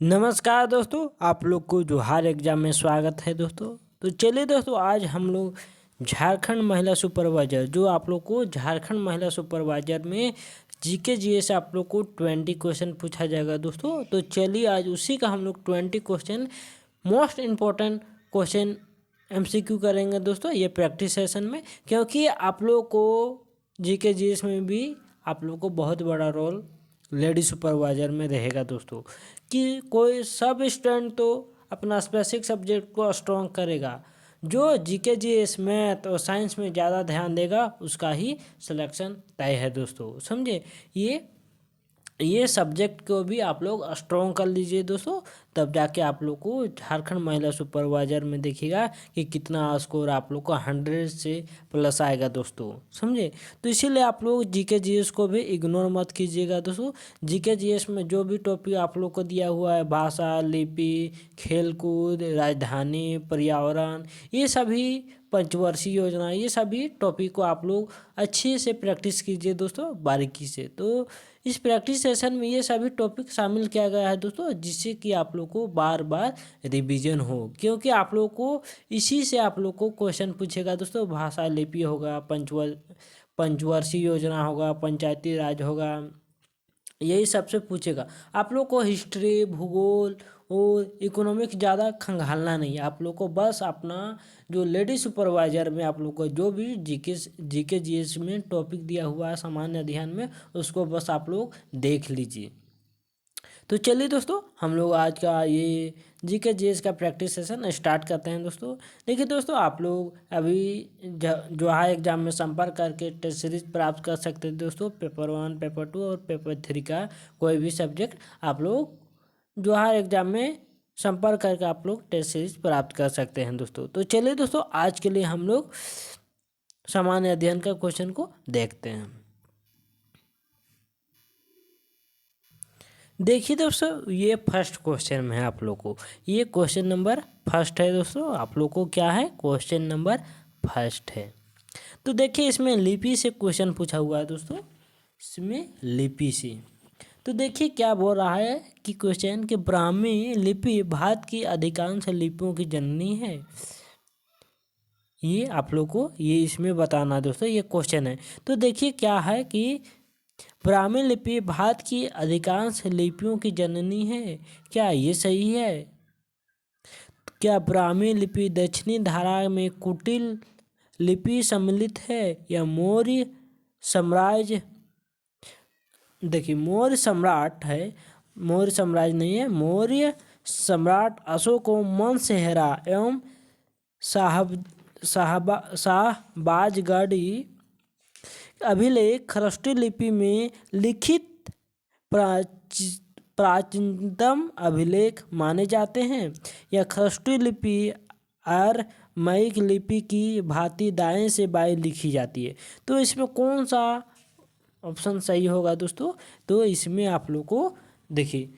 नमस्कार दोस्तों, आप लोग को जोहार एग्जाम में स्वागत है दोस्तों। तो चलिए दोस्तों, आज हम लोग झारखंड महिला सुपरवाइजर जो आप लोग को झारखंड महिला सुपरवाइजर में जीके जीएस आप लोग को 20 क्वेश्चन पूछा जाएगा दोस्तों। तो चलिए आज उसी का हम लोग 20 question most important question MCQ करेंगे दोस्तों, ये प्रैक्टिस सेशन में। क्योंकि आप लोग को जीके जीएस में भी आप लोग को बहुत बड़ा रोल लेडी सुपरवाइजर में रहेगा दोस्तों। कि कोई सब स्टूडेंट तो अपना स्पेसिफिक सब्जेक्ट को स्ट्रॉन्ग करेगा, जो जीके जीएस मैथ और साइंस में ज़्यादा ध्यान देगा उसका ही सिलेक्शन तय है दोस्तों, समझे। ये सब्जेक्ट को भी आप लोग स्ट्रॉन्ग कर लीजिए दोस्तों, तब जाके आप लोग को झारखंड महिला सुपरवाइजर में देखिएगा कि कितना स्कोर आप लोग को 100 से प्लस आएगा दोस्तों, समझे। तो इसीलिए आप लोग जीके जीएस को भी इग्नोर मत कीजिएगा दोस्तों। जीके जीएस में जो भी टॉपिक आप लोग को दिया हुआ है, भाषा, लिपि, खेलकूद, राजधानी, पर्यावरण, ये सभी पंचवर्षीय योजना, ये सभी टॉपिक को आप लोग अच्छे से प्रैक्टिस कीजिए दोस्तों, बारीकी से। तो इस प्रैक्टिस सेशन में ये सभी टॉपिक शामिल किया गया है दोस्तों, जिससे कि आप लोग को बार बार रिवीजन हो। क्योंकि आप लोग को इसी से आप लोग को क्वेश्चन पूछेगा दोस्तों। भाषा लिपि होगा, पंचवर्षीय योजना होगा, पंचायती राज होगा, यही सबसे पूछेगा। आप लोग को हिस्ट्री, भूगोल और इकोनॉमिक्स ज़्यादा खंगालना नहीं है। आप लोग को बस अपना जो लेडी सुपरवाइजर में आप लोग को जो भी जीके जीएस में टॉपिक दिया हुआ है सामान्य अध्ययन में, उसको बस आप लोग देख लीजिए। तो चलिए दोस्तों, हम लोग आज का ये जीके जीएस का प्रैक्टिस सेशन स्टार्ट करते हैं दोस्तों। देखिए दोस्तों, आप लोग अभी जो है एग्जाम में संपर्क करके टेस्ट सीरीज प्राप्त कर सकते हैं दोस्तों। पेपर 1, पेपर 2 और पेपर 3 का कोई भी सब्जेक्ट आप लोग जो है एग्जाम में संपर्क करके आप लोग टेस्ट सीरीज प्राप्त कर सकते हैं दोस्तों। तो चलिए दोस्तों, आज के लिए हम लोग सामान्य अध्ययन का क्वेश्चन को देखते हैं। देखिए दोस्तों, ये फर्स्ट क्वेश्चन में है आप लोग को, ये क्वेश्चन नंबर फर्स्ट है दोस्तों। आप लोग को क्या है, क्वेश्चन नंबर फर्स्ट है। तो देखिए, इसमें लिपि से क्वेश्चन पूछा हुआ है दोस्तों, इसमें लिपि से। तो देखिए क्या बोल रहा है कि क्वेश्चन कि ब्राह्मी लिपि भारत की अधिकांश लिपियों की जननी है। ये आप लोग को ये इसमें बताना दोस्तों, ये क्वेश्चन है। तो देखिए क्या है कि ब्राह्मी लिपि भारत की अधिकांश लिपियों की जननी है, क्या ये सही है? क्या ब्राह्मी लिपि दक्षिणी धारा में कुटिल लिपि सम्मिलित है या मौर्य साम्राज्य? देखिए, मौर्य सम्राट है, मौर्य साम्राज्य नहीं है। मौर्य सम्राट अशोक को मनसेहरा एवं शाहबाजगढ़ी अभिलेख खरष्टी लिपि में लिखित प्राचीनतम अभिलेख माने जाते हैं, या खरष्टी लिपि अरमैक लिपि की भांति दाएं से बाएं लिखी जाती है। तो इसमें कौन सा ऑप्शन सही होगा दोस्तों? तो इसमें आप लोग को देखिए,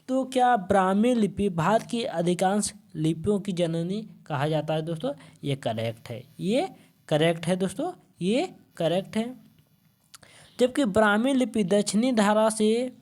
तो क्या ब्राह्मी लिपि भारत की अधिकांश लिपियों की जननी कहा जाता है दोस्तों? ये करेक्ट है, ये करेक्ट है दोस्तों, ये करेक्ट है। जबकि ब्राह्मी लिपि दक्षिणी धारा से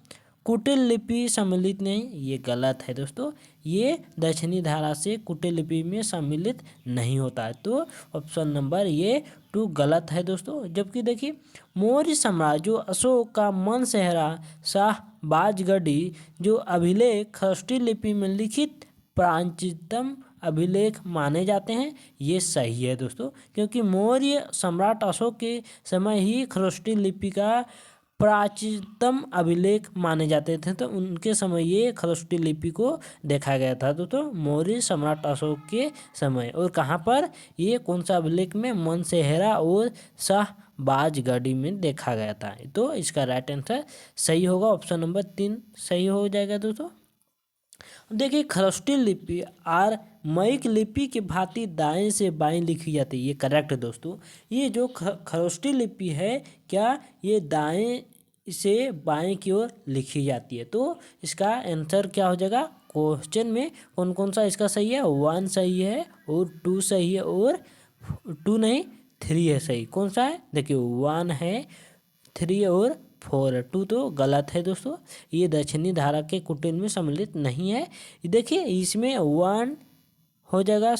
कुटिल लिपि सम्मिलित नहीं, ये गलत है दोस्तों। ये दक्षिणी धारा से कुटिल लिपि में सम्मिलित नहीं होता है, तो ऑप्शन नंबर ये 2 गलत है दोस्तों। जबकि देखिए, मौर्य साम्राज्य जो अशोक का मनसेहरा शाहबाजगढ़ी जो अभिलेख खरष्टी लिपि में लिखित प्राचीनतम अभिलेख माने जाते हैं, ये सही है दोस्तों। क्योंकि मौर्य सम्राट अशोक के समय ही खरष्टी लिपि का प्राचीनतम अभिलेख माने जाते थे, तो उनके समय ये खरष्टी लिपि को देखा गया था दोस्तों, मौर्य सम्राट अशोक के समय। और कहाँ पर, ये कौन सा अभिलेख में? मनसेहरा और शाहबाजगढ़ी में देखा गया था। तो इसका राइट आंसर सही होगा, ऑप्शन नंबर 3 सही हो जाएगा दोस्तों। देखिए, खरष्टी लिपि अरमैक लिपि की भांति दाएं से बाएं लिखी जाती है, ये करेक्ट है दोस्तों। ये जो खरष्टी लिपि है, क्या ये दाएं से बाएं की ओर लिखी जाती है? तो इसका आंसर क्या हो जाएगा? क्वेश्चन में कौन कौन सा इसका सही है? 1 सही है और 2 सही है और 2 नहीं 3 है सही। कौन सा है? देखिए, 1 है, 3 और 4 है। 2 तो गलत है दोस्तों, ये दक्षिणी धारा के कुटिल में सम्मिलित नहीं है। देखिए इसमें 1 हो जाएगा,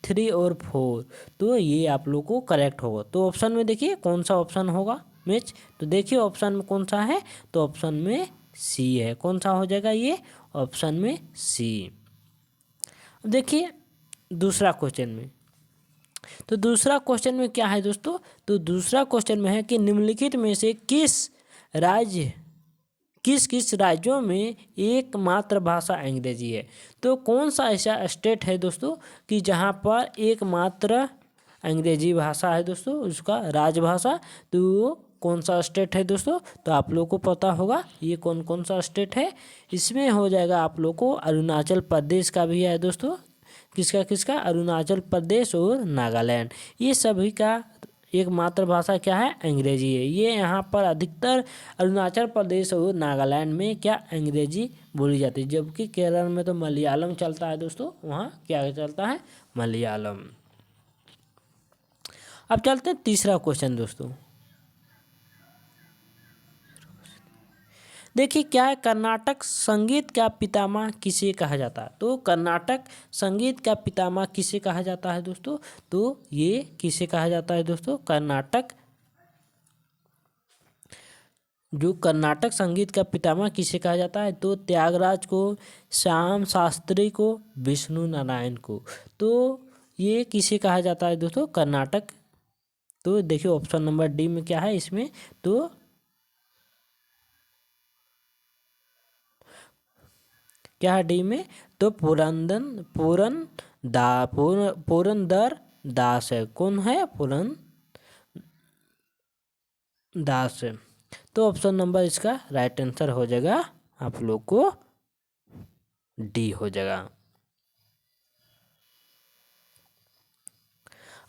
3 और 4, तो ये आप लोग को करेक्ट होगा। तो ऑप्शन में देखिए कौन सा ऑप्शन होगा मैच, तो देखिए ऑप्शन में कौन सा है, तो ऑप्शन में सी है। कौन सा हो जाएगा ये, ऑप्शन में सी। देखिए दूसरा क्वेश्चन में, तो दूसरा क्वेश्चन में क्या है दोस्तों, तो दूसरा क्वेश्चन में है कि निम्नलिखित में से किस किस राज्यों में एकमात्र भाषा अंग्रेजी है। तो कौन सा ऐसा स्टेट है दोस्तों कि जहाँ पर एकमात्र अंग्रेजी भाषा है दोस्तों, उसका राजभाषा, तो वो कौन सा स्टेट है दोस्तों, तो आप लोग को पता होगा ये कौन कौन सा स्टेट है। इसमें हो जाएगा आप लोग को अरुणाचल प्रदेश का भी है दोस्तों, किसका किसका, अरुणाचल प्रदेश और नागालैंड, ये सभी का एक मातृभाषा क्या है, अंग्रेजी है। ये यहाँ पर अधिकतर अरुणाचल प्रदेश और नागालैंड में क्या अंग्रेजी बोली जाती है, जबकि केरल में तो मलयालम चलता है दोस्तों, वहाँ क्या चलता है, मलयालम। अब चलते हैं तीसरा क्वेश्चन दोस्तों। देखिए क्या है, कर्नाटक संगीत का पितामह किसे कहा जाता है। तो कर्नाटक संगीत का पितामह किसे कहा जाता है दोस्तों, तो ये किसे कहा जाता है दोस्तों, कर्नाटक, जो कर्नाटक संगीत का पितामह किसे कहा जाता है, तो त्यागराज को, श्याम शास्त्री को, विष्णु नारायण को। तो ये किसे कहा जाता है दोस्तों, कर्नाटक। तो देखिए ऑप्शन नंबर डी में क्या है इसमें, तो क्या है डी में, तो पुरंदर दास है। कौन है, पुरंदर दास है। तो ऑप्शन नंबर इसका राइट आंसर हो जाएगा आप लोग को डी हो जाएगा।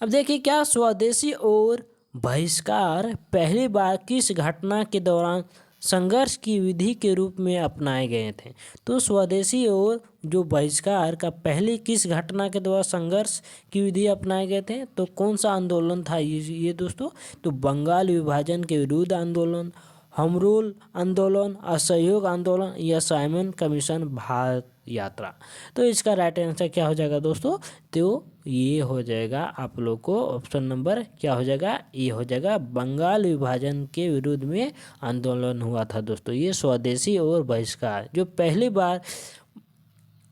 अब देखिए क्या स्वदेशी और बहिष्कार पहली बार किस घटना के दौरान संघर्ष की विधि के रूप में अपनाए गए थे। तो स्वदेशी और जो बहिष्कार का पहली किस घटना के द्वारा संघर्ष की विधि अपनाए गए थे, तो कौन सा आंदोलन था ये दोस्तों, तो बंगाल विभाजन के विरुद्ध आंदोलन, होम रूल आंदोलन, असहयोग आंदोलन, या साइमन कमीशन भारत यात्रा। तो इसका राइट आंसर क्या हो जाएगा दोस्तों, तो ये हो जाएगा आप लोग को ऑप्शन नंबर क्या हो जाएगा, ये हो जाएगा बंगाल विभाजन के विरुद्ध में आंदोलन हुआ था दोस्तों। ये स्वदेशी और बहिष्कार जो पहली बार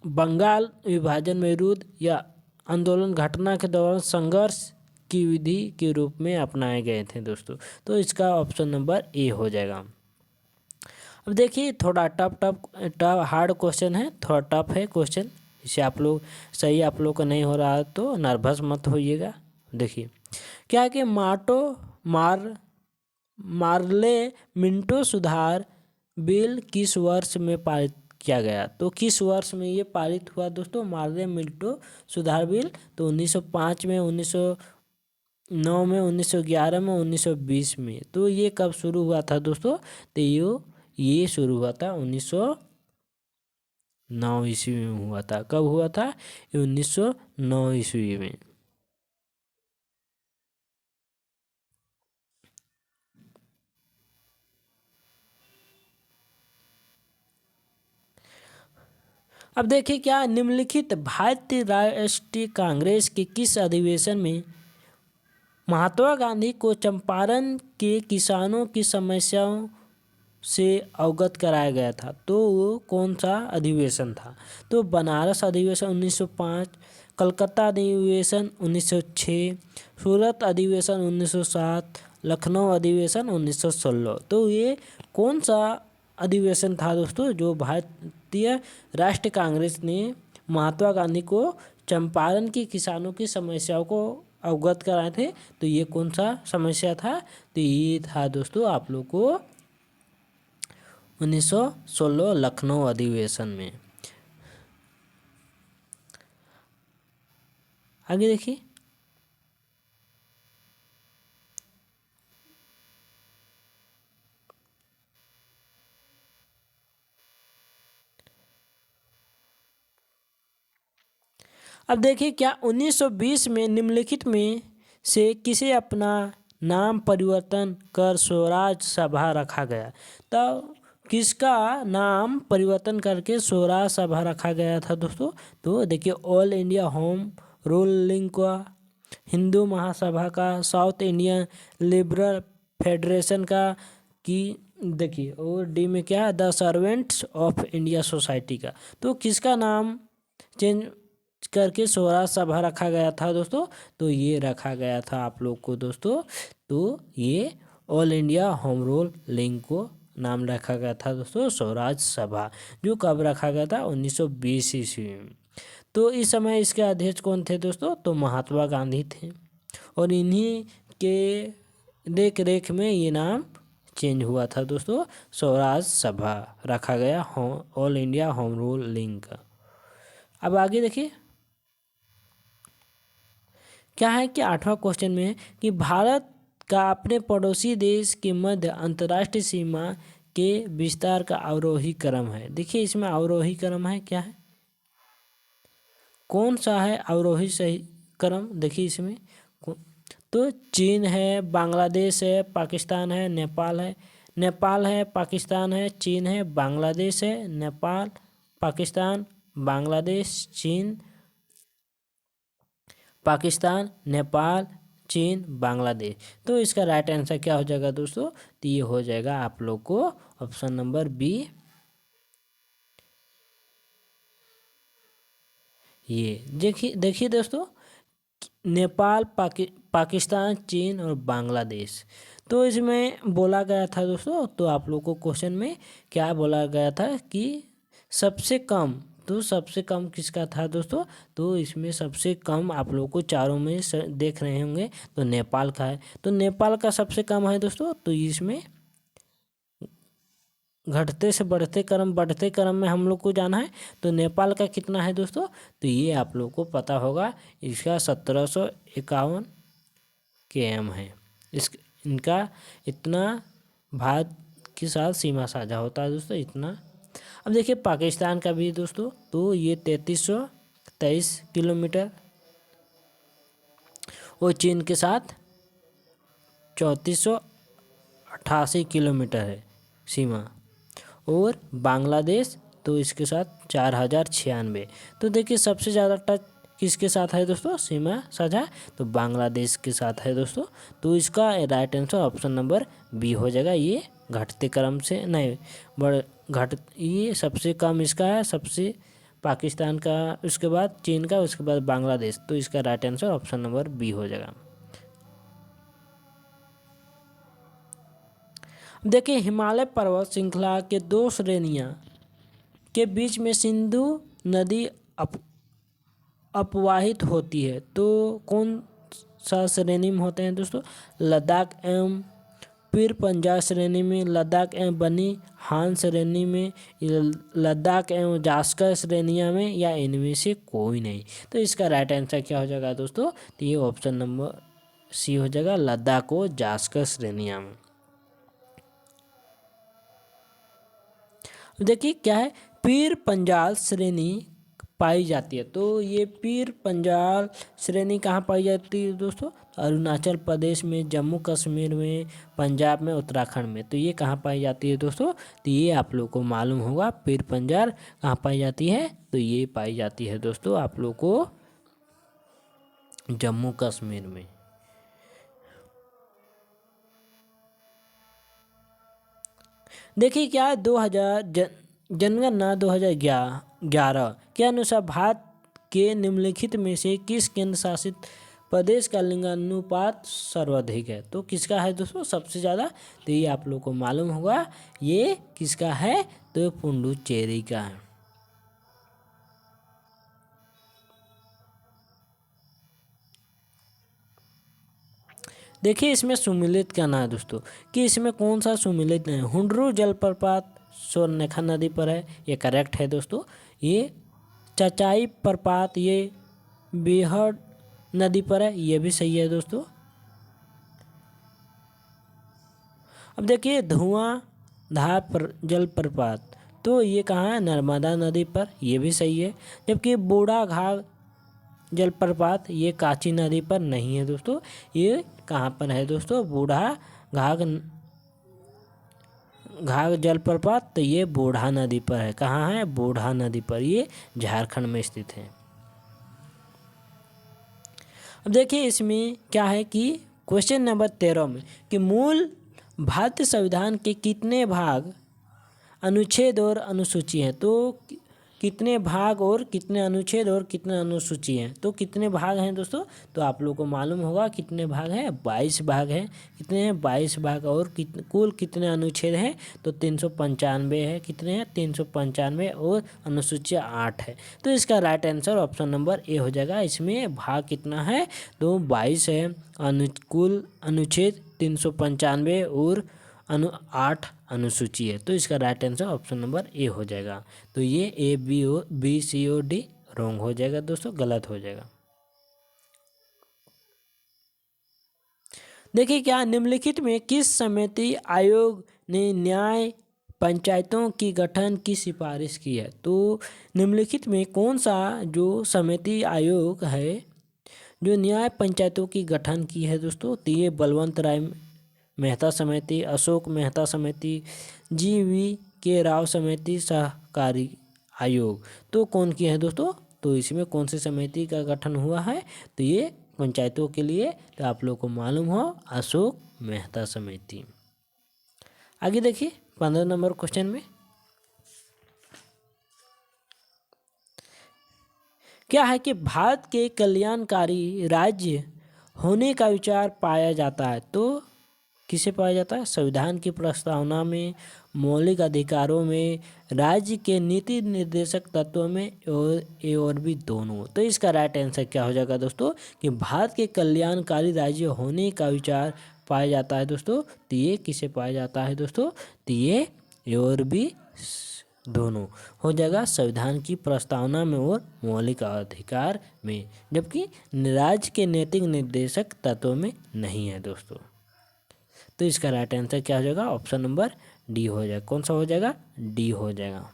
बंगाल विभाजन में विरुद्ध या आंदोलन घटना के दौरान संघर्ष की विधि के रूप में अपनाए गए थे दोस्तों। तो इसका ऑप्शन नंबर ए हो जाएगा। अब देखिए थोड़ा टफ हार्ड क्वेश्चन है, थोड़ा टफ है क्वेश्चन, इसे आप लोग सही आप लोग का नहीं हो रहा तो नर्वस मत होइएगा। देखिए क्या है कि मार्ले मिंटो सुधार बिल किस वर्ष में पारित किया गया। तो किस वर्ष में ये पारित हुआ दोस्तों, मार्ले मिंटो सुधार बिल, तो 1905 में, 1909 में, 1911 में, 1920 में। तो ये कब शुरू हुआ था दोस्तों, तो ये शुरू हुआ था 1909 ईस्वी में हुआ था। कब हुआ था, 1909 ईस्वी में। अब देखिए क्या, निम्नलिखित भारतीय राष्ट्रीय कांग्रेस के किस अधिवेशन में महात्मा गांधी को चंपारण के किसानों की समस्याओं से अवगत कराया गया था। तो वो कौन सा अधिवेशन था, तो बनारस अधिवेशन 1905, कलकत्ता अधिवेशन 1906, सूरत अधिवेशन 1907, लखनऊ अधिवेशन 1916। तो ये कौन सा अधिवेशन था दोस्तों, जो भारतीय राष्ट्रीय कांग्रेस ने महात्मा गांधी को चंपारण की किसानों की समस्याओं को अवगत कराए थे। तो ये कौन सा समस्या था, तो ये था दोस्तों आप लोग को 1916 लखनऊ अधिवेशन में। आगे देखिए अब देखिए क्या 1920 में निम्नलिखित में से किसे अपना नाम परिवर्तन कर स्वराज सभा रखा गया। तो किसका नाम परिवर्तन करके स्वराज सभा रखा गया था दोस्तों? तो देखिए, ऑल इंडिया होम रूलिंग का, हिंदू महासभा का, साउथ इंडियन लिबरल फेडरेशन का, कि देखिए, और डी में क्या, the servants of India society का। तो किसका नाम चेंज करके स्वराज सभा रखा गया था दोस्तों? तो ये रखा गया था आप लोग को दोस्तों, तो ये all India home rule link को नाम रखा गया था दोस्तों स्वराज सभा, जो कब रखा गया था? 1920 ईस्वी में। तो इस समय इसके अध्यक्ष कौन थे दोस्तों? तो महात्मा गांधी थे, और इन्हीं के देख रेख में ये नाम चेंज हुआ था दोस्तों, स्वराज सभा रखा गया all India home rule link का। अब आगे देखिए क्या है कि 8वां क्वेश्चन में है कि भारत का अपने पड़ोसी देश के मध्य अंतर्राष्ट्रीय सीमा के विस्तार का अवरोही क्रम है। देखिए, इसमें अवरोही क्रम है, क्या है, कौन सा है अवरोही सही क्रम? देखिए इसमें तो चीन है, बांग्लादेश है, पाकिस्तान है, नेपाल है, पाकिस्तान है, चीन है, बांग्लादेश है, नेपाल, पाकिस्तान, बांग्लादेश, चीन, पाकिस्तान, नेपाल, चीन, बांग्लादेश। तो इसका राइट आंसर क्या हो जाएगा दोस्तों? तो ये हो जाएगा आप लोग को ऑप्शन नंबर बी, ये देखिए दोस्तों, नेपाल, पाकिस्तान, चीन और बांग्लादेश। तो इसमें बोला गया था दोस्तों, तो आप लोग को क्वेश्चन में क्या बोला गया था कि सबसे कम, तो सबसे कम किसका था दोस्तों? तो इसमें सबसे कम आप लोग को चारों में देख रहे होंगे तो नेपाल का है। तो नेपाल का सबसे कम है दोस्तों, तो इसमें घटते से बढ़ते क्रम में हम लोग को जाना है। तो नेपाल का कितना है दोस्तों? तो ये आप लोग को पता होगा, इसका 1751 km है। इनका इतना भारत के साथ सीमा साझा होता है दोस्तों, इतना। अब देखिए पाकिस्तान का भी दोस्तों, तो ये 3323 किलोमीटर, और चीन के साथ 3488 किलोमीटर है सीमा, और बांग्लादेश तो इसके साथ 4096। तो देखिए सबसे ज़्यादा टच किसके साथ है दोस्तों सीमा साझा? तो बांग्लादेश के साथ है दोस्तों। तो इसका right answer option number B हो जाएगा। ये घटते क्रम से नहीं ये सबसे कम इसका है, सबसे पाकिस्तान का, उसके बाद चीन का, उसके बाद बांग्लादेश। तो इसका right answer option number B हो जाएगा। देखिए हिमालय पर्वत श्रृंखला के 2 श्रेणियां के बीच में सिंधु नदी अपवाहित होती है। तो कौन सा श्रेणी में होते हैं दोस्तों? लद्दाख एवं पीर पंजाब श्रेणी में, लद्दाख एवं बनी हान श्रेणी में, लद्दाख एवं जास्कर श्रेणियाँ में, या इनमें से कोई नहीं। तो इसका राइट आंसर क्या हो जाएगा दोस्तों? तो ये ऑप्शन नंबर सी हो जाएगा, लद्दाख और जास्कर श्रेणियाँ में। देखिए क्या है, पीर पंजाल श्रेणी पाई जाती है। तो ये पीर पंजाल श्रेणी कहाँ पाई जाती है दोस्तों? अरुणाचल प्रदेश में, जम्मू कश्मीर में, पंजाब में, उत्तराखंड में। तो ये कहाँ पाई जाती है दोस्तों? तो ये आप लोग को मालूम होगा, पीर पंजाल कहाँ पाई जाती है? तो ये पाई जाती है दोस्तों आप लोग को जम्मू कश्मीर में। देखिए क्या है, 2000 जनगणना 2011 के अनुसार भारत के निम्नलिखित में से किस केंद्र शासित प्रदेश का लिंगानुपात सर्वाधिक है? तो किसका है दोस्तों सबसे ज़्यादा? तो ये आप लोग को मालूम होगा, ये किसका है? तो पुडुचेरी का है। देखिए इसमें सुमिलित क्या ना है दोस्तों, कि इसमें कौन सा सुमिलित है? हुंडरू जलप्रपात स्वर्णरेखा नदी पर है, ये करेक्ट है दोस्तों। ये चचाई प्रपात ये बेहड़ नदी पर है, ये भी सही है दोस्तों। अब देखिए धुआंधार जलप्रपात, तो ये कहाँ है? नर्मदा नदी पर, ये भी सही है। जबकि बूढ़ा घाट जलप्रपात ये कांची नदी पर नहीं है दोस्तों, ये कहाँ पर है दोस्तों? बूढ़ा घाघ जलप्रपात, तो ये बूढ़ा नदी पर है। कहाँ है? बूढ़ा नदी पर, ये झारखंड में स्थित है। अब देखिए इसमें क्या है कि क्वेश्चन नंबर 13 में कि मूल भारतीय संविधान के कितने भाग, अनुच्छेद और अनुसूची हैं? तो कितने भाग और कितने अनुच्छेद और कितने अनुसूची हैं? तो कितने भाग हैं दोस्तों? तो आप लोगों को मालूम होगा कितने भाग हैं, 22 भाग हैं। कितने हैं? 22 भाग। और कुल कितने अनुच्छेद हैं? तो 395 है। कितने हैं? 395। और अनुसूची 8 है। तो इसका right answer option number A हो जाएगा। इसमें भाग कितना है? तो 22 है। कुल अनुच्छेद 395 और 8 अनुसूची है। तो इसका right answer option number A हो जाएगा। तो ये ए बी सी और डी रॉन्ग हो जाएगा दोस्तों, गलत हो जाएगा। देखिए क्या निम्नलिखित में किस समिति आयोग ने न्याय पंचायतों की गठन की सिफारिश की है? तो निम्नलिखित में कौन सा जो समिति आयोग है जो न्याय पंचायतों की गठन की है दोस्तों? तो ये बलवंत राय मेहता समिति, अशोक मेहता समिति, जी.वी. के राव समिति, सहकारी आयोग। तो कौन की है दोस्तों? तो इसमें कौन सी समिति का गठन हुआ है? तो ये पंचायतों के लिए, तो आप लोग को मालूम हो, अशोक मेहता समिति। आगे देखिए 15 नंबर क्वेश्चन में क्या है कि भारत के कल्याणकारी राज्य होने का विचार पाया जाता है। तो किसे पाया जाता है? संविधान की प्रस्तावना में, मौलिक अधिकारों में, राज्य के नीति निर्देशक तत्वों में, और भी दोनों। तो इसका राइट आंसर क्या हो जाएगा दोस्तों? कि भारत के कल्याणकारी राज्य होने का विचार पाया जाता है दोस्तों। तो ये किसे पाया जाता है दोस्तों? तो ये और भी दोनों हो जाएगा, संविधान की प्रस्तावना में और मौलिक अधिकार में, जबकि राज्य के नैतिक निर्देशक तत्वों में नहीं है दोस्तों। तो इसका राइट आंसर क्या हो जाएगा? ऑप्शन नंबर डी हो जाएगा। कौन सा हो जाएगा? डी हो जाएगा।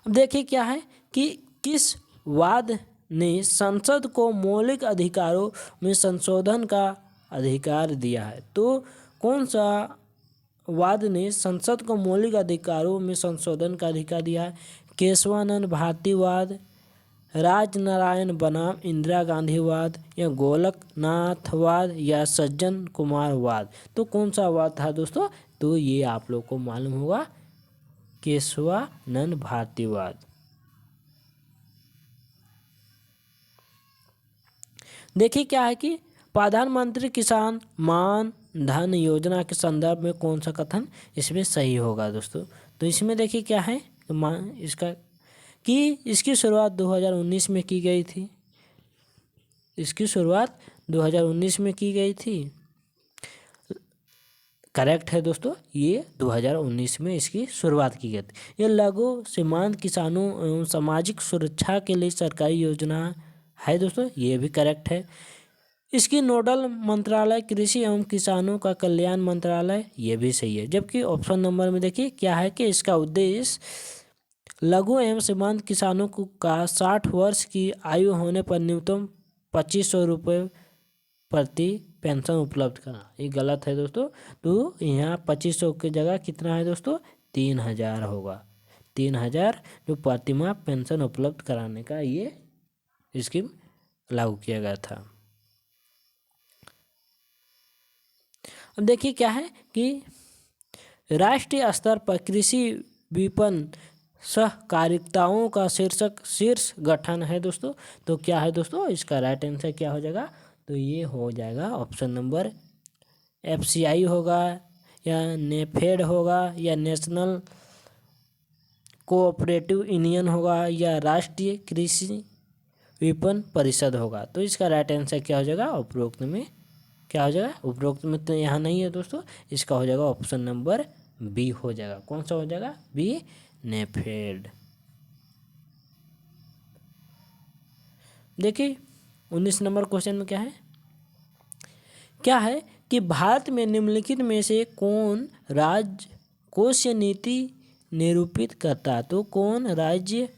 अब देखिए क्या है कि किस वाद ने संसद को मौलिक अधिकारों में संशोधन का अधिकार दिया है? तो कौन सा वाद ने संसद को मौलिक अधिकारों में संशोधन का अधिकार दिया है? केशवानंद भारतीवाद, राजनारायण बनाम इंदिरा गांधीवाद, या गोलकनाथवाद, या सज्जन कुमारवाद। तो कौन सा वाद था दोस्तों? तो ये आप लोग को मालूम होगा, केशवानंद भारतीवाद। देखिए क्या है कि प्रधानमंत्री किसान मान धन योजना के संदर्भ में कौन सा कथन इसमें सही होगा दोस्तों? तो इसमें देखिए क्या है इसका कि इसकी शुरुआत 2019 में की गई थी। इसकी शुरुआत 2019 में की गई थी। करेक्ट है दोस्तों, ये 2019 में इसकी शुरुआत की गई थी। ये लघु सीमांत किसानों एवं सामाजिक सुरक्षा के लिए सरकारी योजना है दोस्तों, ये भी करेक्ट है। इसकी नोडल मंत्रालय कृषि एवं किसानों का कल्याण मंत्रालय, ये भी सही है। जबकि ऑप्शन नंबर में देखिए क्या है कि इसका उद्देश्य लघु एवं सीमांत किसानों को का 60 वर्ष की आयु होने पर न्यूनतम 2500 रुपये प्रति पेंशन उपलब्ध कराना। ये गलत है दोस्तों। तो यहाँ 2500 की जगह कितना है दोस्तों? 3000 होगा। 3000 जो प्रतिमाह पेंशन उपलब्ध कराने का ये स्कीम लागू किया गया था। अब देखिए क्या है कि राष्ट्रीय स्तर पर कृषि विपणन सहकारिताओं का शीर्ष गठन है दोस्तों। तो क्या है दोस्तों? इसका राइट आंसर क्या हो जाएगा? तो ये हो जाएगा ऑप्शन नंबर FCI होगा, या नेफेड होगा, या नेशनल कोऑपरेटिव यूनियन होगा, या राष्ट्रीय कृषि विपणन परिषद होगा। तो इसका राइट आंसर क्या हो जाएगा? उपरोक्त में क्या हो जाएगा? उपरोक्त में तो यहाँ नहीं है दोस्तों, इसका हो जाएगा ऑप्शन नंबर बी हो जाएगा। कौन सा हो जाएगा? बी, नेफेड। देखिए 19 नंबर क्वेश्चन में क्या है कि भारत में निम्नलिखित में से कौन राज्य कोषीय नीति निरूपित करता है? तो कौन राज्य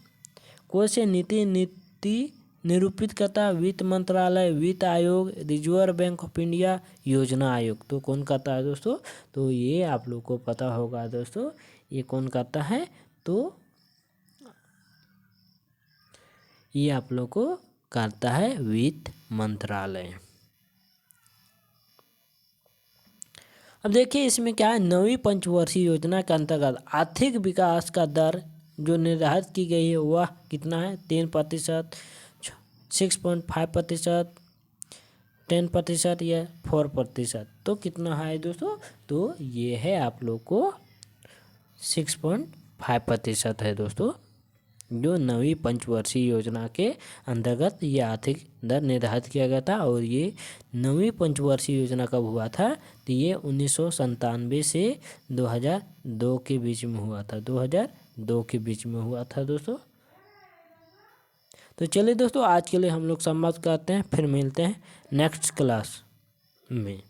कोषीय नीति निरूपित करता है? वित्त मंत्रालय, वित्त आयोग, रिजर्व बैंक ऑफ इंडिया, योजना आयोग। तो कौन करता है दोस्तों? तो ये आप लोग को पता होगा दोस्तों, ये कौन करता है? तो ये आप लोग को करता है वित्त मंत्रालय। अब देखिए इसमें क्या है, नवीं पंचवर्षीय योजना के अंतर्गत आर्थिक विकास का दर जो निर्धारित की गई है वह कितना है? 3%, 6.5%, 10% या 4%। तो कितना है दोस्तों? तो ये है आप लोग को 6.5% है दोस्तों, जो नवीं पंचवर्षीय योजना के अंतर्गत ये आर्थिक दर निर्धारित किया गया था। और ये नवीं पंचवर्षीय योजना कब हुआ था? तो ये 1997 से 2002 के बीच में हुआ था, 2002 के बीच में हुआ था दोस्तों। तो चलिए दोस्तों, आज के लिए हम लोग समाप्त करते हैं, फिर मिलते हैं नेक्स्ट क्लास में।